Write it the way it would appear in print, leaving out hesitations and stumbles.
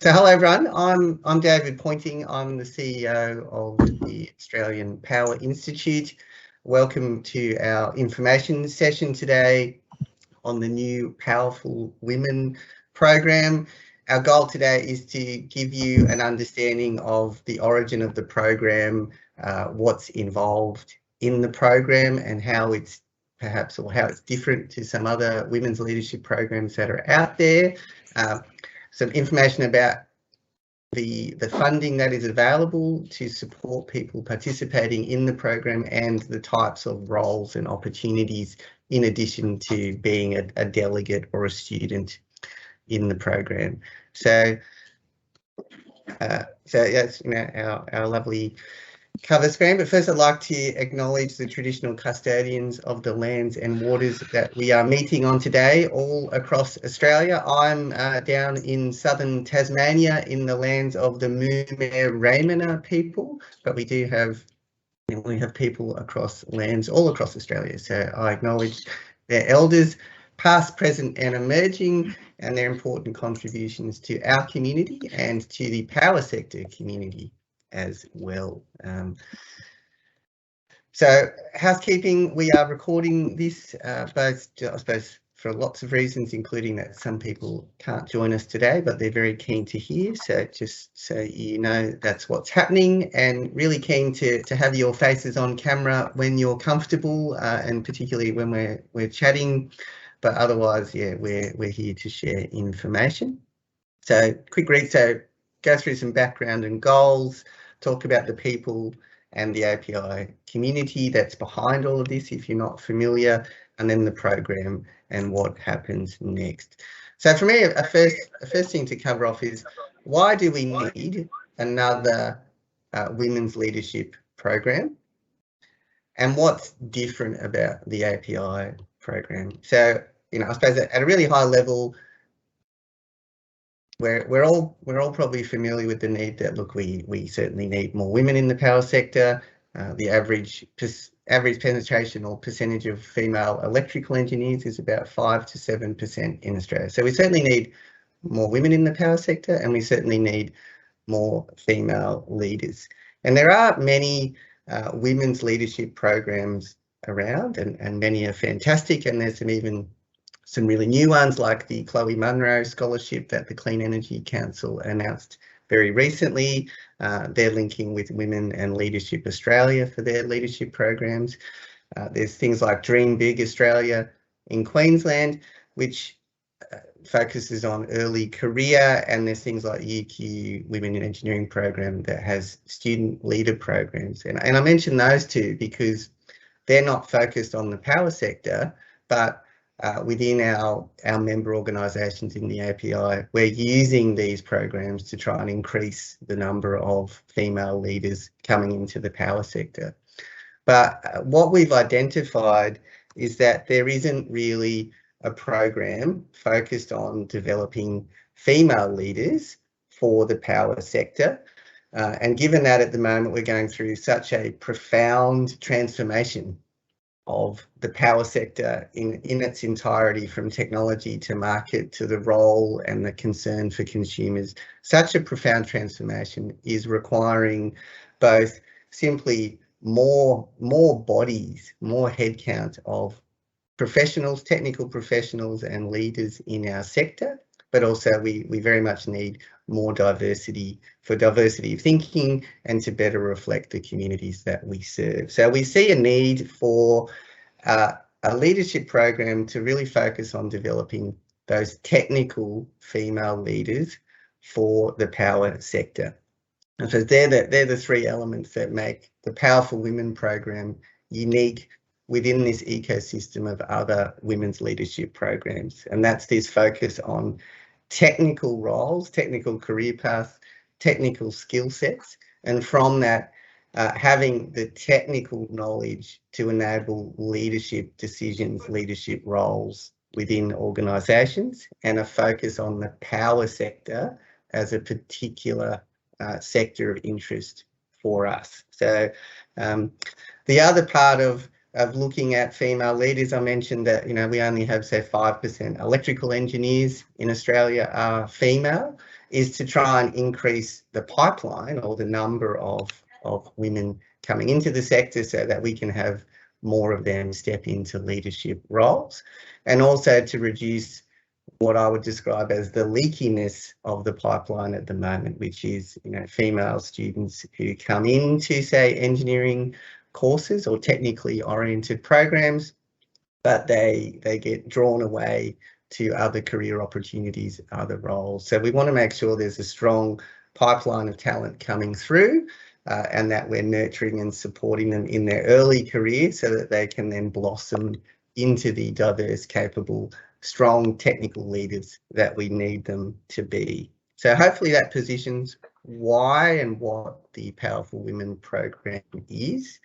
So hello everyone, I'm David Pointing. I'm the CEO of the Australian Power Institute. Welcome to our information session today on the new Powerful Women program. Our goal today is to give you an understanding of the origin of the program, what's involved in the program and how it's different to some other women's leadership programs that are out there. Some information about the funding that is available to support people participating in the program and the types of roles and opportunities in addition to being a delegate or a student in the program. So that's our lovely cover screen, but first I'd like to acknowledge the traditional custodians of the lands and waters that we are meeting on today all across Australia. I'm down in southern Tasmania in the lands of the Moomere people, but we have people across lands all across Australia. So I acknowledge their elders, past, present and emerging, and their important contributions to our community and to the power sector community as well. So housekeeping, we are recording this both, I suppose, for lots of reasons, including that some people can't join us today, but they're very keen to hear. So just so you know, that's what's happening, and really keen to have your faces on camera when you're comfortable, and particularly when we're chatting. But otherwise, yeah, we're here to share information. So quick read, so go through some background and goals, talk about the people and the API community that's behind all of this if you're not familiar, and then the program and what happens next. So for me, a first thing to cover off is, why do we need another women's leadership program? And what's different about the API program? So, I suppose at a really high level, we're all probably familiar with the need that, look, we certainly need more women in the power sector. The average penetration or percentage of female electrical engineers is about 5 to 7% in Australia. So we certainly need more women in the power sector, and we certainly need more female leaders. And there are many women's leadership programs around, and many are fantastic, and there's some really new ones like the Chloe Munro Scholarship that the Clean Energy Council announced very recently. They're linking with Women and Leadership Australia for their leadership programs. There's things like Dream Big Australia in Queensland, which focuses on early career, and there's things like UQ Women in Engineering program that has student leader programs. And I mention those two because they're not focused on the power sector, but within our member organisations in the API, we're using these programs to try and increase the number of female leaders coming into the power sector. But what we've identified is that there isn't really a program focused on developing female leaders for the power sector. And given that at the moment we're going through such a profound transformation of the power sector in its entirety, from technology to market to the role and the concern for consumers, such a profound transformation is requiring both simply more bodies, more headcount of professionals, technical professionals and leaders in our sector, but also we very much need more diversity for diversity of thinking and to better reflect the communities that we serve. So we see a need for a leadership program to really focus on developing those technical female leaders for the power sector. And so they're the three elements that make the Powerful Women program unique within this ecosystem of other women's leadership programs. And that's this focus on technical roles, technical career paths, technical skill sets, and from that, having the technical knowledge to enable leadership decisions, leadership roles within organisations, and a focus on the power sector as a particular sector of interest for us. So the other part of of looking at female leaders. I mentioned that, you know, we only have, say, 5% electrical engineers in Australia are female, is to try and increase the pipeline or the number of women coming into the sector so that we can have more of them step into leadership roles, and also to reduce what I would describe as the leakiness of the pipeline at the moment, which is, you know, female students who come into, say, engineering courses or technically oriented programs, but they get drawn away to other career opportunities, other roles. So we want to make sure there's a strong pipeline of talent coming through, and that we're nurturing and supporting them in their early career so that they can then blossom into the diverse, capable, strong technical leaders that we need them to be. So hopefully that positions why and what the Powerful Women program is.